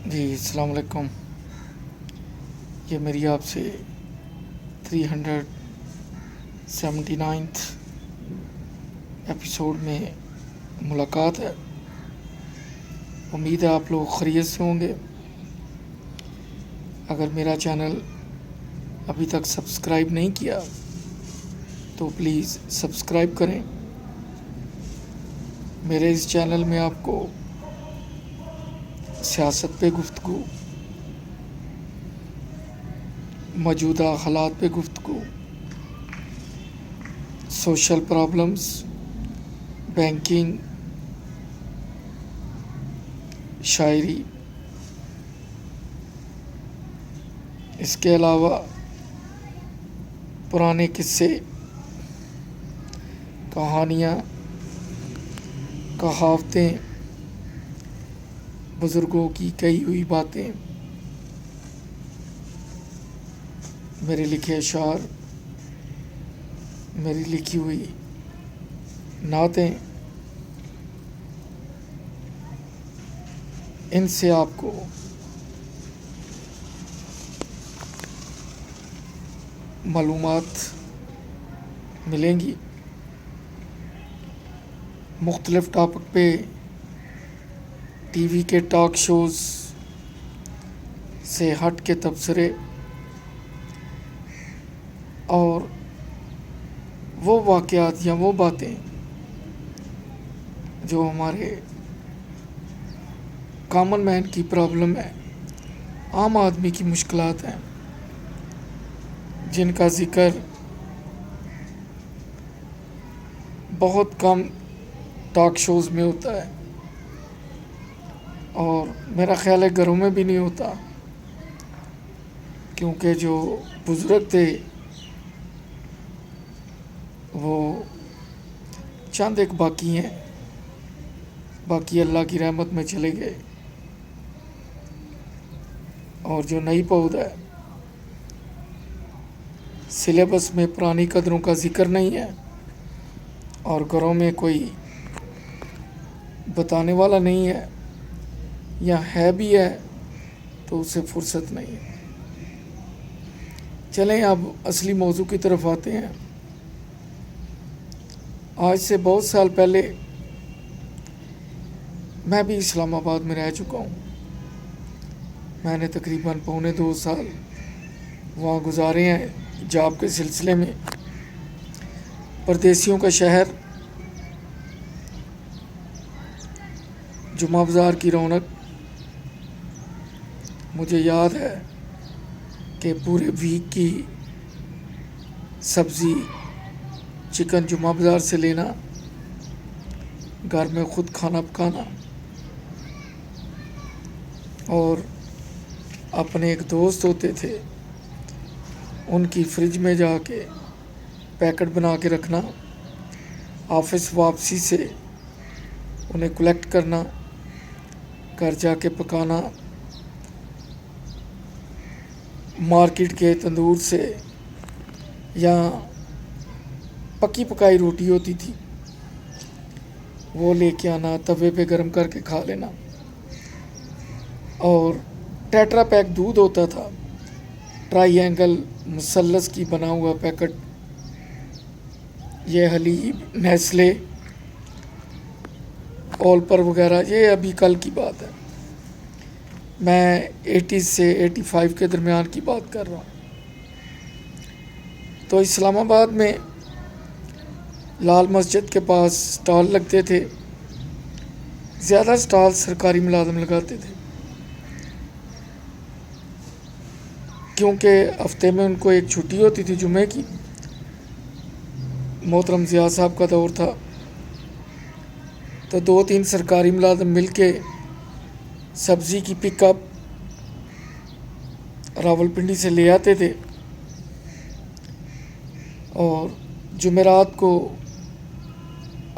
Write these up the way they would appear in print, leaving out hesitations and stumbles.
جی السلام علیکم. یہ میری آپ سے 379 ایپیسوڈ میں ملاقات ہے. امید ہے آپ لوگ خیریت سے ہوں گے. اگر میرا چینل ابھی تک سبسکرائب نہیں کیا تو پلیز سبسکرائب کریں. میرے اس چینل میں آپ کو سیاست پہ گفتگو، موجودہ حالات پہ گفتگو، سوشل پرابلمز، بینکنگ، شاعری، اس کے علاوہ پرانے قصے، کہانیاں، کہاوتیں، بزرگوں کی کہی ہوئی باتیں، میرے لکھے اشعار، میری لکھی ہوئی نعتیں، ان سے آپ کو معلومات ملیں گی. مختلف ٹاپک پہ ٹی وی کے ٹاک شوز سے ہٹ کے تبصرے اور وہ واقعات یا وہ باتیں جو ہمارے کامن مین کی پرابلم ہے، عام آدمی کی مشکلات ہیں، جن کا ذکر بہت کم ٹاک شوز میں ہوتا ہے اور میرا خیال ہے گھروں میں بھی نہیں ہوتا، کیونکہ جو بزرگ تھے وہ چند ایک باقی ہیں، باقی اللہ کی رحمت میں چلے گئے. اور جو نئی پود ہے، سلیبس میں پرانی قدروں کا ذکر نہیں ہے اور گھروں میں کوئی بتانے والا نہیں ہے، یا ہے بھی ہے تو اسے فرصت نہیں ہے. چلیں اب اصلی موضوع کی طرف آتے ہیں. آج سے بہت سال پہلے میں بھی اسلام آباد میں رہ چکا ہوں. میں نے تقریباً 2.25 سال وہاں گزارے ہیں جاب کے سلسلے میں. پردیسیوں کا شہر، جمعہ بازار کی رونق. مجھے یاد ہے کہ پورے ویک کی سبزی چکن جمعہ بازار سے لینا، گھر میں خود کھانا پکانا، اور اپنے ایک دوست ہوتے تھے ان کی فریج میں جا کے پیکٹ بنا کے رکھنا، آفس واپسی سے انہیں کلیکٹ کرنا، گھر جا کے پکانا، مارکیٹ کے تندور سے، یا پکی پکائی روٹی ہوتی تھی وہ لے کے آنا، توے پہ گرم کر کے کھا لینا. اور ٹیٹرا پیک دودھ ہوتا تھا، ٹرائی اینگل مثلث کی بنا ہوا پیکٹ. یہ حلیب، نیسلے، اولپر وغیرہ یہ ابھی کل کی بات ہے. میں 80 سے 85 کے درمیان کی بات کر رہا ہوں. تو اسلام آباد میں لال مسجد کے پاس سٹال لگتے تھے. زیادہ سٹال سرکاری ملازم لگاتے تھے، کیونکہ ہفتے میں ان کو ایک چھٹی ہوتی تھی جمعے کی. محترم ضیاء صاحب کا دور تھا تو 2-3 سرکاری ملازم مل کے سبزی کی پک اپ راولپنڈی سے لے آتے تھے، اور جمعرات کو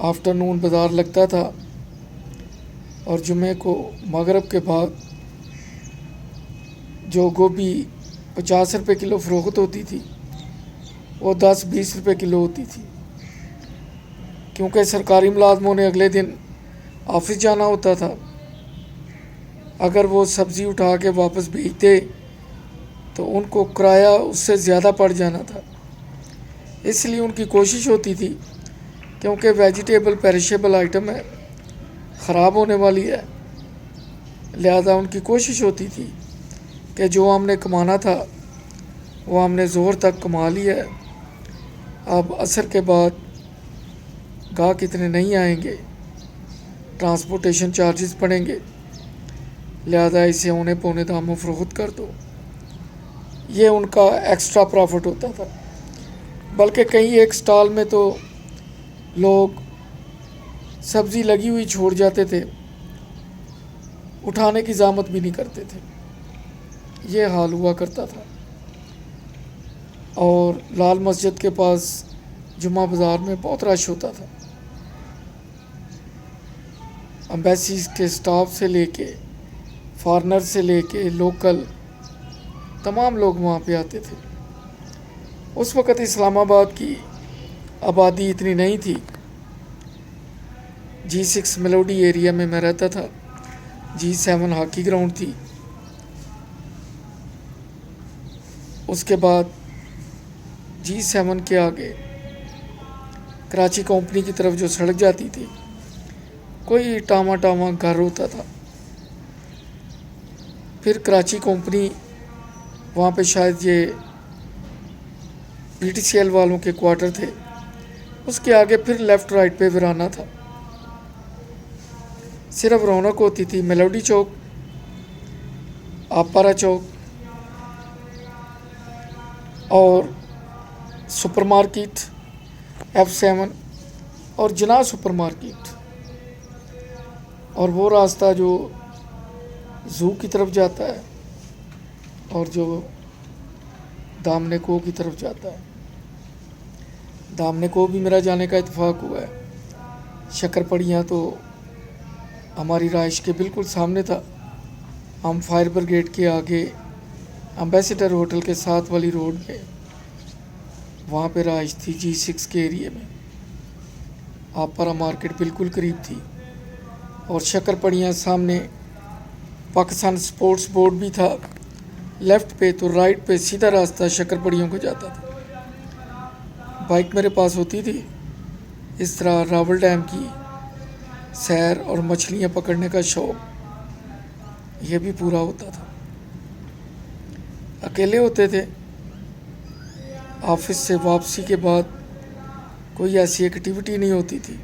آفٹر نون بازار لگتا تھا اور جمعے کو مغرب کے بعد جو گوبھی 50 روپے کلو فروخت ہوتی تھی وہ 10-20 روپے کلو ہوتی تھی، کیونکہ سرکاری ملازموں نے اگلے دن آفس جانا ہوتا تھا. اگر وہ سبزی اٹھا کے واپس بھیجتے تو ان کو کرایہ اس سے زیادہ پڑ جانا تھا، اس لیے ان کی کوشش ہوتی تھی، کیونکہ ویجیٹیبل پیرشیبل آئٹم ہے، خراب ہونے والی ہے، لہذا ان کی کوشش ہوتی تھی کہ جو ہم نے کمانا تھا وہ ہم نے ظہر تک کما لیا ہے، اب عصر کے بعد گاہک اتنے نہیں آئیں گے، ٹرانسپورٹیشن چارجز پڑیں گے، لہذا اسے اونے پونے داموں فروخت کر دو۔ یہ ان کا ایکسٹرا پرافٹ ہوتا تھا۔ بلکہ کئی ایک سٹال میں تو لوگ سبزی لگی ہوئی چھوڑ جاتے تھے، اٹھانے کی زحمت بھی نہیں کرتے تھے۔ یہ حال ہوا کرتا تھا۔ اور لال مسجد کے پاس جمعہ بازار میں بہت رش ہوتا تھا، امبیسیز کے سٹاف سے لے کے فارنر سے لے کے لوکل تمام لوگ وہاں پہ آتے تھے۔ اس وقت اسلام آباد کی آبادی اتنی نہیں تھی۔ G6 میلوڈی ایریا میں میں رہتا تھا، G7 ہاکی گراؤنڈ تھی، اس کے بعد G7 کے آگے کراچی کمپنی کی طرف جو سڑک جاتی تھی، کوئی ٹاما گھر ہوتا تھا، پھر کراچی کمپنی وہاں پہ شاید یہ PTCL والوں کے کوارٹر تھے، اس کے آگے پھر لیفٹ رائٹ پہ ویرانہ تھا، صرف رونق ہوتی تھی میلوڈی چوک، آپارا چوک اور سپر مارکیٹ F7 اور جناح سپر مارکیٹ، اور وہ راستہ جو زو کی طرف جاتا ہے اور جو دامنے کو کی طرف جاتا ہے۔ دامنے کو بھی میرا جانے کا اتفاق ہوا ہے۔ شکر پڑیاں تو ہماری رہائش کے بالکل سامنے تھا۔ ہم فائر بریگیڈ کے آگے امبیسڈر ہوٹل کے ساتھ والی روڈ میں، وہاں پہ رہائش تھی G6 کے ایریے میں۔ آپارا مارکیٹ بالکل قریب تھی، اور شکر پڑیاں سامنے پاکستان سپورٹس بورڈ بھی تھا، لیفٹ پہ تو رائٹ پہ سیدھا راستہ شکر پڑیوں کو جاتا تھا۔ بائک میرے پاس ہوتی تھی، اس طرح راول ڈیم کی سیر اور مچھلیاں پکڑنے کا شوق یہ بھی پورا ہوتا تھا۔ اکیلے ہوتے تھے، آفس سے واپسی کے بعد کوئی ایسی ایکٹیویٹی نہیں ہوتی تھی،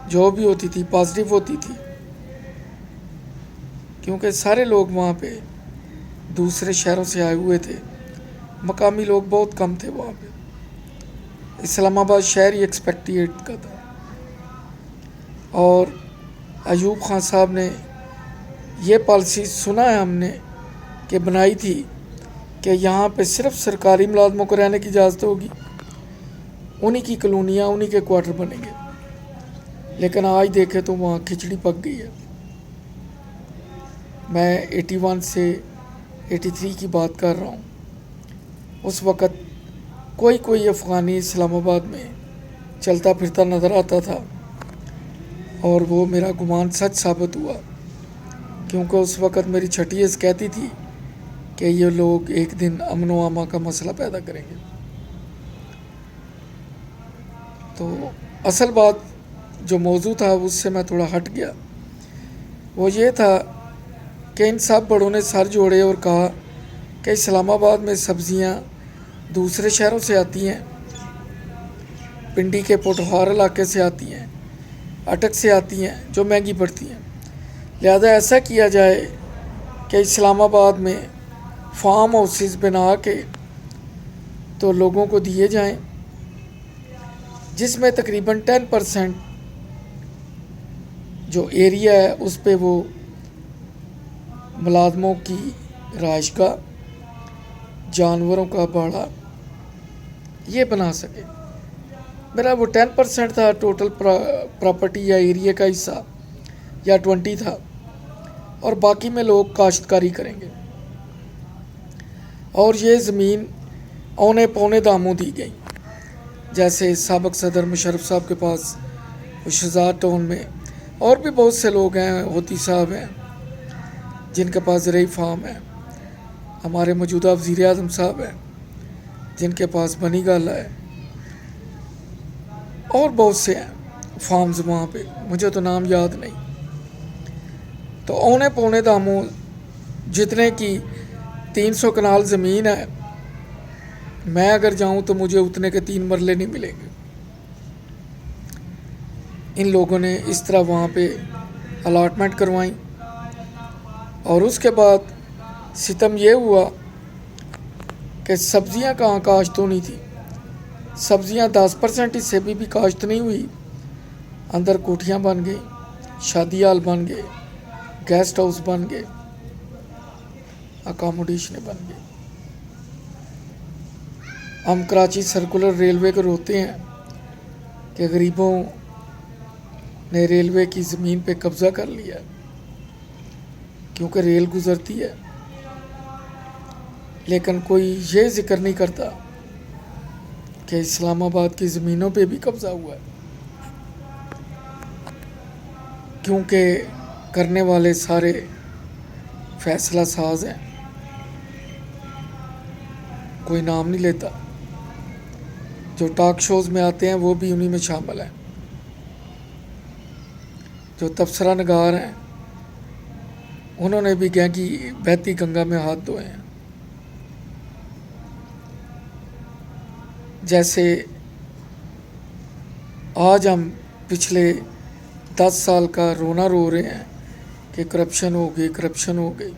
جو بھی ہوتی تھی پازیٹیو ہوتی تھی، کیونکہ سارے لوگ وہاں پہ دوسرے شہروں سے آئے ہوئے تھے، مقامی لوگ بہت کم تھے وہاں پہ۔ اسلام آباد شہر ہی ایکسپیکٹیٹ کا تھا، اور ایوب خان صاحب نے یہ پالیسی سنا ہے ہم نے کہ بنائی تھی کہ یہاں پہ صرف سرکاری ملازموں کو رہنے کی اجازت ہوگی، انہی کی کالونیاں انہی کے کوارٹر بنیں گے، لیکن آج دیکھے تو وہاں کھچڑی پک گئی ہے۔ میں 81 سے 83 کی بات کر رہا ہوں، اس وقت کوئی افغانی اسلام آباد میں چلتا پھرتا نظر آتا تھا، اور وہ میرا گمان سچ ثابت ہوا، کیونکہ اس وقت میری چھٹی اس کہتی تھی کہ یہ لوگ ایک دن امن و امان کا مسئلہ پیدا کریں گے۔ تو اصل بات جو موضوع تھا اس سے میں تھوڑا ہٹ گیا، وہ یہ تھا کہ ان سب بڑوں نے سر جوڑے اور کہا کہ اسلام آباد میں سبزیاں دوسرے شہروں سے آتی ہیں، پنڈی کے پوٹھوہار علاقے سے آتی ہیں، اٹک سے آتی ہیں، جو مہنگی پڑتی ہیں، لہذا ایسا کیا جائے کہ اسلام آباد میں فارم ہاؤسز بنا کے تو لوگوں کو دیے جائیں، جس میں تقریباً 10% جو ایریا ہے اس پہ وہ ملازموں کی رہائش گاہ، جانوروں کا باڑہ یہ بنا سکے۔ میرا وہ 10% تھا ٹوٹل پراپرٹی یا ایریا کا حصہ، یا 20 تھا، اور باقی میں لوگ کاشتکاری کریں گے، اور یہ زمین اونے پونے داموں دی گئی، جیسے سابق صدر مشرف صاحب کے پاس شہزاد ٹاؤن میں، اور بھی بہت سے لوگ ہیں، ہوتی صاحب ہیں، جن کے پاس زرعی فارم ہے، ہمارے موجودہ وزیر اعظم صاحب ہیں جن کے پاس بنی گالا ہے، اور بہت سے ہیں فارمز وہاں پہ، مجھے تو نام یاد نہیں۔ تو اونے پونے داموں جتنے کی 300 کنال زمین ہے، میں اگر جاؤں تو مجھے اتنے کے 3 مرلے نہیں ملیں گے۔ ان لوگوں نے اس طرح وہاں پہ الاٹمنٹ کروائیں، اور اس کے بعد ستم یہ ہوا کہ سبزیاں کہاں کاشت ہونی تھی، سبزیاں 10% حصے بھی کاشت نہیں ہوئی، اندر کوٹھیاں بن گئی، شادی ہال بن گئے، گیسٹ ہاؤس بن گئے، اکاموڈیشنیں بن گئی۔ ہم کراچی سرکولر ریلوے کو روتے ہیں کہ غریبوں نے ریلوے کی زمین پہ قبضہ کر لیا ہے، کیونکہ ریل گزرتی ہے، لیکن کوئی یہ ذکر نہیں کرتا کہ اسلام آباد کی زمینوں پہ بھی قبضہ ہوا ہے، کیونکہ کرنے والے سارے فیصلہ ساز ہیں، کوئی نام نہیں لیتا۔ جو ٹاک شوز میں آتے ہیں وہ بھی انہی میں شامل ہیں، جو تبصرہ نگار ہیں انہوں نے بھی بہتی گنگا میں ہاتھ دھوئے ہیں۔ جیسے آج ہم پچھلے 10 سال کا رونا رو رہے ہیں کہ کرپشن ہو گئی،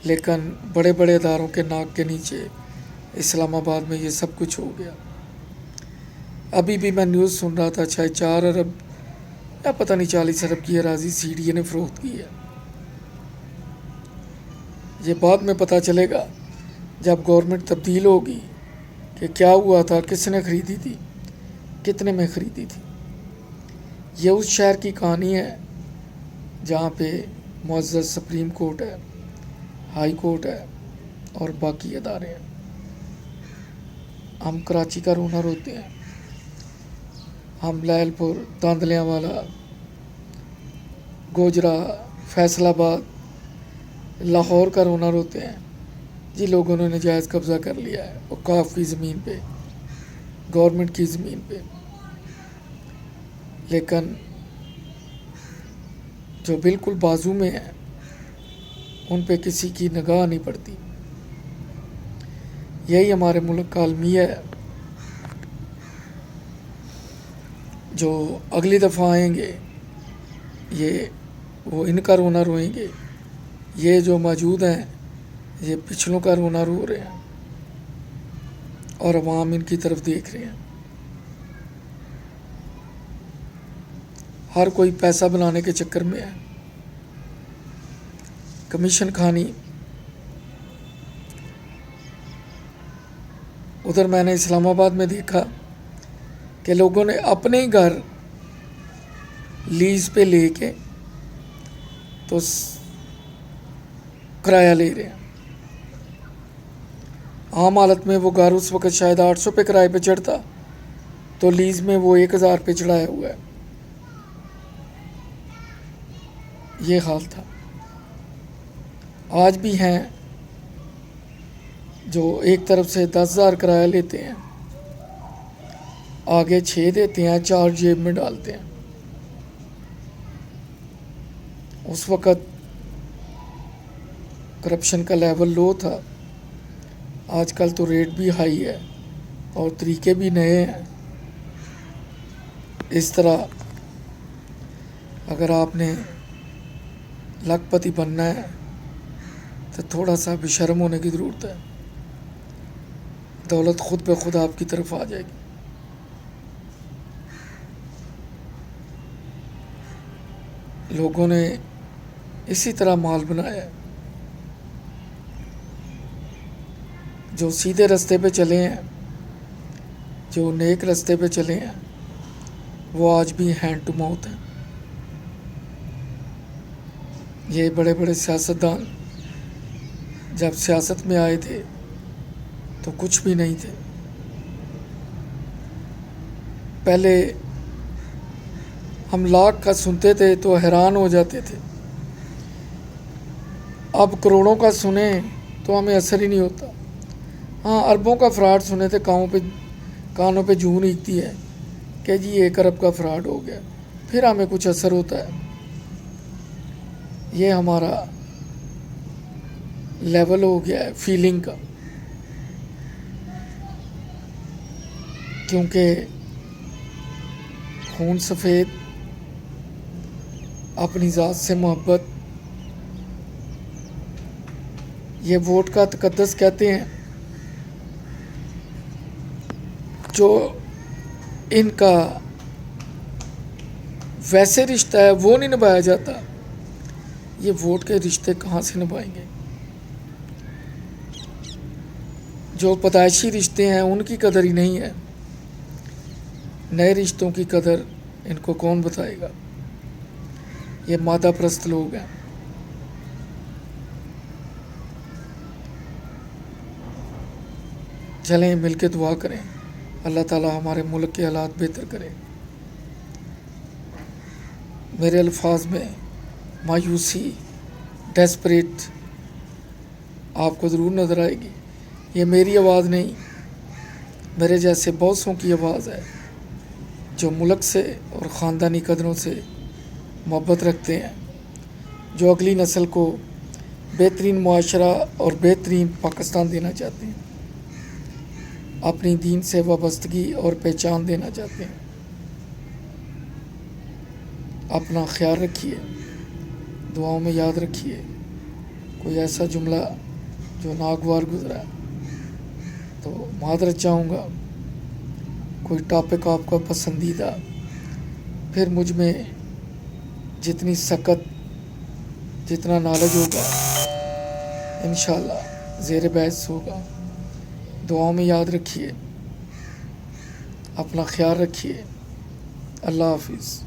لیکن بڑے بڑے اداروں کے ناک کے نیچے اسلام آباد میں یہ سب کچھ ہو گیا۔ ابھی بھی میں نیوز سن رہا تھا، شاید 4 ارب یا پتہ نہیں 40 ارب کی اراضی سی ڈی اے نے فروخت کی ہے۔ یہ بعد میں پتہ چلے گا جب گورنمنٹ تبدیل ہوگی کہ کیا ہوا تھا، کس نے خریدی تھی، کتنے میں خریدی تھی۔ یہ اس شہر کی کہانی ہے جہاں پہ معزز سپریم کورٹ ہے، ہائی کورٹ ہے اور باقی ادارے ہیں۔ ہم کراچی کا رونا روتے ہیں، ہم لائل پور، داندلیاں والا، گوجرا، فیصل آباد، لاہور کا رونا روتے ہیں۔ جی لوگوں نے ناجائز قبضہ کر لیا ہے اوقاف کی زمین پہ، گورنمنٹ کی زمین پہ، لیکن جو بالکل بازو میں ہیں ان پہ کسی کی نگاہ نہیں پڑتی۔ یہی ہمارے ملک کا المیہ ہے۔ جو اگلی دفعہ آئیں گے وہ ان کا رونا روئیں گے، یہ جو موجود ہیں یہ پچھلوں کا رونا رو رہے ہیں، اور عوام ان کی طرف دیکھ رہے ہیں۔ ہر کوئی پیسہ بنانے کے چکر میں ہے، کمیشن کھانی۔ ادھر میں نے اسلام آباد میں دیکھا کہ لوگوں نے اپنے ہی گھر لیز پہ لے کے تو کرایہ لے رہے ہیں۔ عام حالت میں وہ گھر اس وقت شاید 800 پہ کرائے پہ چڑھتا، تو لیز میں وہ 1000 پہ چڑھایا ہوا ہے۔ یہ حال تھا۔ آج بھی ہیں جو ایک طرف سے 10,000 کرایہ لیتے ہیں، آگے 6 دیتے ہیں، 4 جیب میں ڈالتے ہیں۔ اس وقت کرپشن کا لیول لو تھا، آج کل تو ریٹ بھی ہائی ہے اور طریقے بھی نئے ہیں۔ اس طرح اگر آپ نے لاکھ پتی بننا ہے تو تھوڑا سا بھی شرم ہونے کی ضرورت ہے، دولت خود بہ خود آپ کی طرف آ جائے گی۔ لوگوں نے اسی طرح مال بنایا ہے۔ جو سیدھے رستے پہ چلے ہیں، جو نیک رستے پہ چلے ہیں، وہ آج بھی ہینڈ ٹو ماؤتھ ہیں۔ یہ بڑے بڑے سیاستدان جب سیاست میں آئے تھے تو کچھ بھی نہیں تھے۔ پہلے ہم لاکھ کا سنتے تھے تو حیران ہو جاتے تھے اب کروڑوں کا سنیں تو ہمیں اثر ہی نہیں ہوتا. ہاں اربوں کا فراڈ سنے تھے کانوں پہ جون ایکتی ہے کہ جی 1 ارب کا فراڈ ہو گیا, پھر ہمیں کچھ اثر ہوتا ہے. یہ ہمارا لیول ہو گیا ہے فیلنگ کا, کیونکہ خون سفید, اپنی ذات سے محبت, یہ ووٹ کا تقدس کہتے ہیں. جو ان کا ویسے رشتہ ہے وہ نہیں نبھایا جاتا, یہ ووٹ کے رشتے کہاں سے نبھائیں گے؟ جو پیدائشی رشتے ہیں ان کی قدر ہی نہیں ہے, نئے رشتوں کی قدر ان کو کون بتائے گا؟ یہ مادہ پرست لوگ ہیں. چلیں مل کے دعا کریں, اللہ تعالی ہمارے ملک کے حالات بہتر کرے. میرے الفاظ میں مایوسی, ڈیسپریٹ آپ کو ضرور نظر آئے گی. یہ میری آواز نہیں, میرے جیسے بہت سوں کی آواز ہے جو ملک سے اور خاندانی قدروں سے محبت رکھتے ہیں, جو اگلی نسل کو بہترین معاشرہ اور بہترین پاکستان دینا چاہتے ہیں, اپنی دین سے وابستگی اور پہچان دینا چاہتے ہیں. اپنا خیال رکھیے, دعاؤں میں یاد رکھیے. کوئی ایسا جملہ جو ناگوار گزرا تو معذرت چاہوں گا. کوئی ٹاپک آپ کا پسندیدہ, پھر مجھ میں جتنی سکت, جتنا نالج ہوگا انشاءاللہ زیر بحث ہوگا. دعاؤں میں یاد رکھیے, اپنا خیال رکھیے. اللہ حافظ.